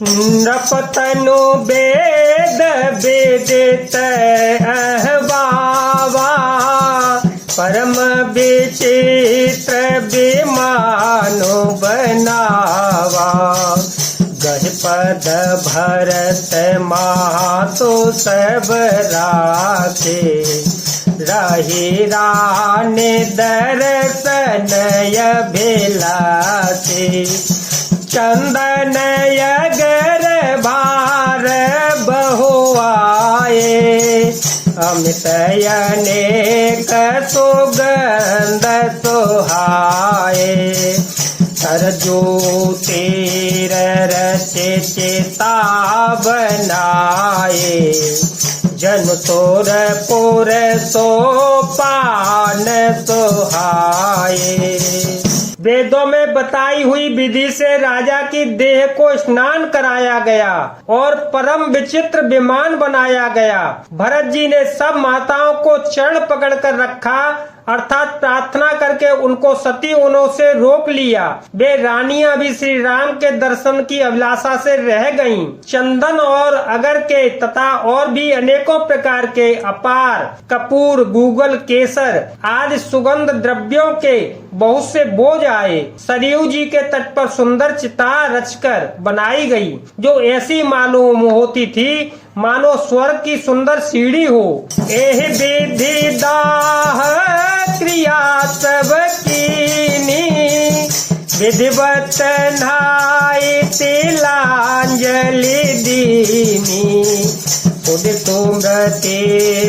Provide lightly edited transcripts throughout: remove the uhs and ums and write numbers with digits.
नृपतनु वेद वेदित अहवावा परम विचित्र विमानो बनावा गजपद भरत मातो सब राखे रही रानी दर्शन अभिलाषी चंदन अगर भार बहुआए अमित अनेक सुगंध सुहाए सरजू तीर रचे चिता बनाए जन तोर पुर सो पान सुहाए। वेदों में बताई हुई विधि से राजा की देह को स्नान कराया गया और परम विचित्र विमान बनाया गया। भरत जी ने सब माताओं को चरण पकड़कर रखा अर्थात प्रार्थना करके उनको सती उनों से रोक लिया। वे रानियां भी श्री राम के दर्शन की अभिलाषा से रह गईं। चंदन और अगर के तथा और भी अनेकों प्रकार के अपार कपूर गूगल केसर आदि सुगंध द्रव्यों के बहुत से बोझ आए। सरयू जी के तट पर सुंदर चिता रचकर बनाई गई जो ऐसी मालूम होती थी मानो स्वर्ग की सुंदर सीढ़ी हो। एह विधि दाह क्रिया सब कीनी विधिवत नहाई तिलांजलि दीनी सुमृति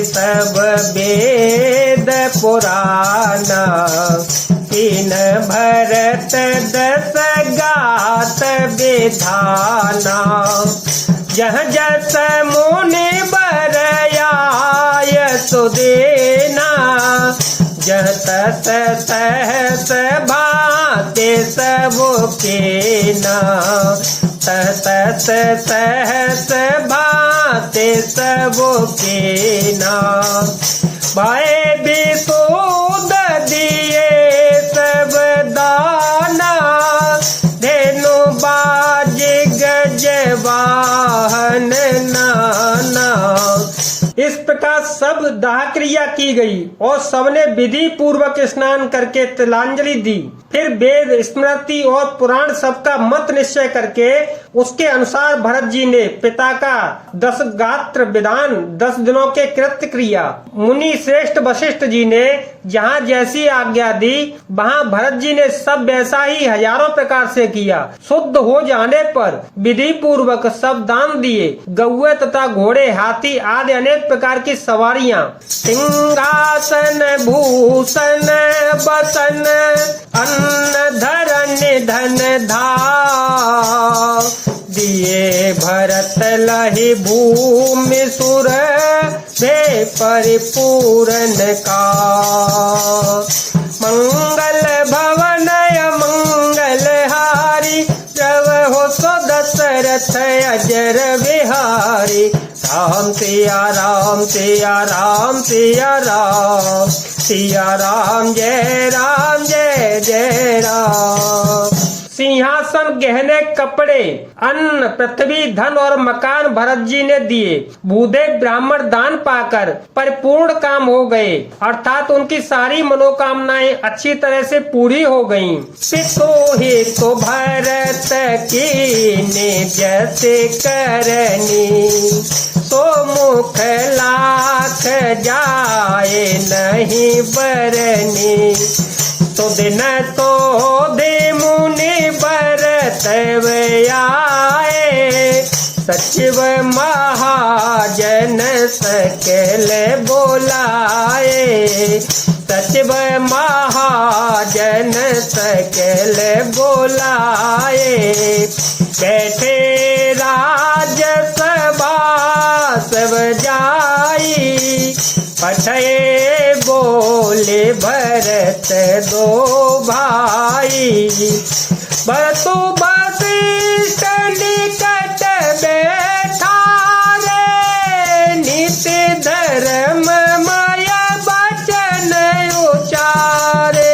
सब वेद पुराना तीन भरत दस गात विधाना जह जस मुनि बरयाय सुदेना जह तस सहस भाते सब केना तह तस सहस भाते सब केना भाई विशुद्ध दिए सब दाना धेनु बाज गज वाहन नाना। इस प्रकार सब दाह क्रिया की गई और सबने विधि पूर्वक स्नान करके तिलांजलि दी। फिर वेद स्मृति और पुराण सबका मत निश्चय करके उसके अनुसार भरत जी ने पिता का 10 गात्र विधान 10 दिनों के कृत्य क्रिया मुनि श्रेष्ठ वशिष्ठ जी ने जहाँ जैसी आज्ञा दी वहाँ भरत जी ने सब वैसा ही हजारों प्रकार से किया। शुद्ध हो जाने पर विधि पूर्वक सब दान दिए। गौए तथा घोड़े हाथी आदि अनेक प्रकार की सवारियां सिंहासन भूषण बसन अन्न धरण धन धा दिए भरत लहि भूमि सुर वे परिपूर्ण का मंगल भवन मंगल हारी जब हो सो दशरथ अजर बिहारी राम सिया राम सिया राम सिया राम सिया राम जय जय राम। सिंहासन गहने कपड़े अन्न पृथ्वी धन और मकान भरत जी ने दिए। भूदेव ब्राह्मण दान पाकर परिपूर्ण काम हो गए अर्थात उनकी सारी मनोकामनाएं अच्छी तरह से पूरी हो गईं। पितो ही तो भरत की ने जैसे करनी सो मुख लाख जाए नहीं बरनी तो दिन तो दे मुनि भरत आए सचिव महाजन सकल बोलाए सचिव महाजन सकल बोलाए बैठे राजसभा सब जाई पठये बोले भरत दो भाई भरतु वशिष्ठ निकट बैठा रे नीति धर्म माया बचन उचारे।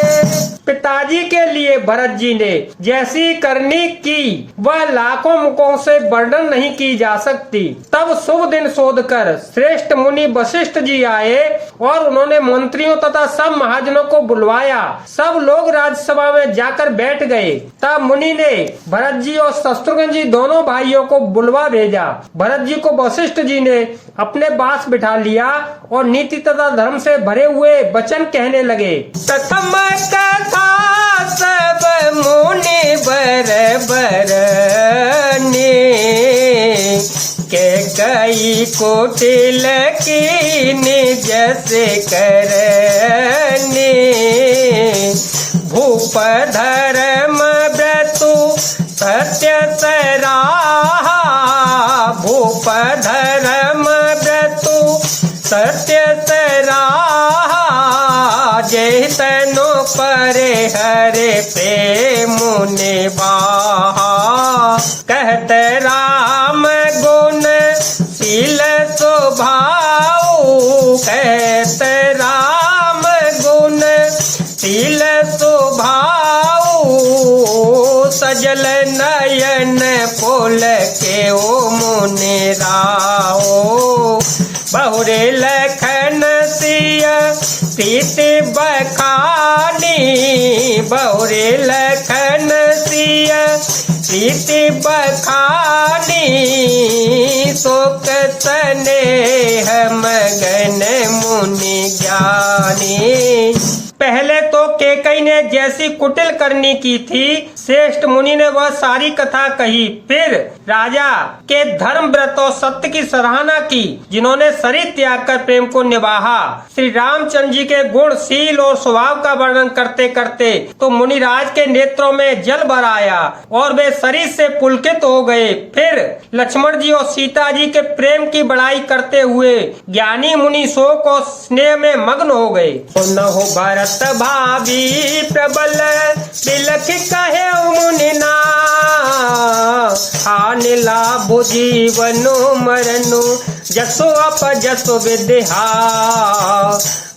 पिताजी के लिए भरत जी ने जैसी करनी की वह लाखों मुखों से वर्णन नहीं की जा सकती। तब शुभ दिन शोध कर श्रेष्ठ मुनि वशिष्ठ जी आए और उन्होंने मंत्रियों तथा सब महाजनों को बुलवाया। सब लोग राज्यसभा में जाकर बैठ गए। तब मुनि ने भरत जी और शत्रुघ्न जी दोनों भाइयों को बुलवा भेजा। भरत जी को वशिष्ठ जी ने अपने पास बिठा लिया और नीति तथा धर्म से भरे हुए वचन कहने लगे। प्रथम कथा सब मुनि बर के कई कुटिल की निज से करने भूप धर्म व्रतु सत्य सराहा भूप धर्म व्रतु सत्य सराहा जय तनु परे हरे प्रेम निभाहा कहत राम गुण शील स्वभाव कहत राम गुण शील स्वभाव सजल नयन पोल के ओ मुनि राओ बहुरे लखन सिया प्रीति बखानी बहुरे लखन सिया प्रीति बखानी शोक स्नेह मगन मुनि ज्ञानी। पहले तो केकई ने जैसी कुटिल करनी की थी श्रेष्ठ मुनि ने वह सारी कथा कही। फिर राजा के धर्म व्रत और सत्य की सराहना की जिन्होंने शरीर त्याग कर प्रेम को निभाहा। श्री रामचंद्र जी के गुण शील और स्वभाव का वर्णन करते करते तो मुनिराज के नेत्रों में जल भर आया और वे शरीर से पुलकित हो गए। फिर लक्ष्मण जी और सीता जी के प्रेम की बड़ाई करते हुए ज्ञानी मुनि शोक और स्नेह में मग्न हो गए। न हो भरत भाभी प्रबल बिलख कहे मुनिना हानि लाभो जीवनो मरनु जसो अप जसो विद्या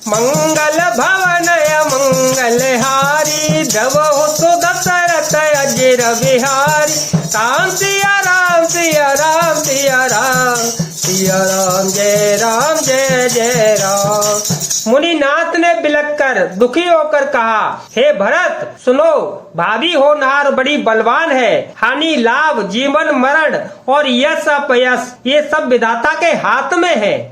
मंगल भवन मंगल हारी धवो सुदशरथ अजर बिहारी राम सिया राम सिया राम सिया राम सिया राम जय जय राम। मुनिनाथ ने बिलख कर दुखी होकर कहा, हे भरत सुनो, भाभी होनहार बड़ी बलवान है। हानि लाभ जीवन मरण और यश अपयश ये सब विधाता के हाथ में है।